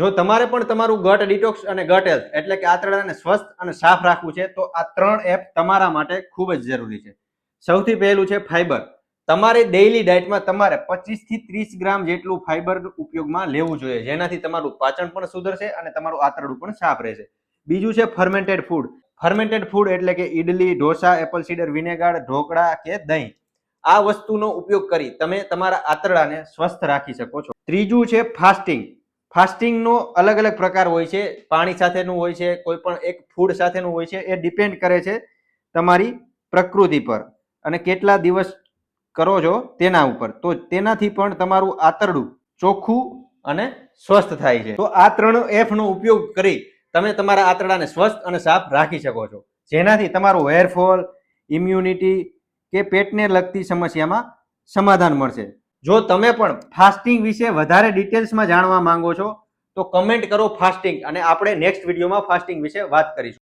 જો તમારે પણ તમારું ગટ ડિટોક્સ અને ગટ હેલ્થ એટલે કે આંતરડાને સ્વસ્થ અને સાફ રાખવું છે તો આ 3 એપ તમારા માટે ખૂબ જ જરૂરી છે. સૌથી પહેલું છે ફાઈબર. તમારી ડેઈલી ડાયટમાં તમારે 25 થી 30 ગ્રામ જેટલું ફાઈબર ઉપયોગમાં લેવું જોઈએ, જેનાથી તમારું પાચન પણ સુધરશે અને તમારું આંતરડું પણ સાફ રહેશે. બીજું છે ફર્મેન્ટેડ ફૂડ. ફર્મેન્ટેડ ફૂડ એટલે કે idli, dosa, apple cider vinegar, dhokla કે દહીં. આ વસ્તુનો ઉપયોગ કરી તમે તમારા આંતરડાને સ્વસ્થ રાખી શકો છો. ત્રીજું છે ફાસ્ટિંગ. ફાસ્ટિંગનો અલગ અલગ પ્રકાર હોય છે. પાણી સાથેનું હોય છે, કોઈ પણ એક ફૂડ સાથેનું હોય છે. એ ડિપેન્ડ કરે છે તમારી પ્રકૃતિ પર અને કેટલા દિવસ કરો છો તેના ઉપર. તો તેનાથી પણ તમારું આંતરડું ચોખ્ખું અને સ્વસ્થ થાય છે. તો આ 3 એપ નો ઉપયોગ કરી તમે તમારા આંતરડાને સ્વસ્થ અને સાફ રાખી શકો છો, જેનાથી તમારું હેરફોલ, ઇમ્યુનિટી કે પેટને લગતી સમસ્યામાં સમાધાન મળશે. જો તમે પણ ફાસ્ટિંગ વિશે વધારે ડિટેલ્સમાં જાણવા માંગો છો તો કમેન્ટ કરો ફાસ્ટિંગ, અને આપણે નેક્સ્ટ વિડીયોમાં ફાસ્ટિંગ વિશે વાત કરીશું.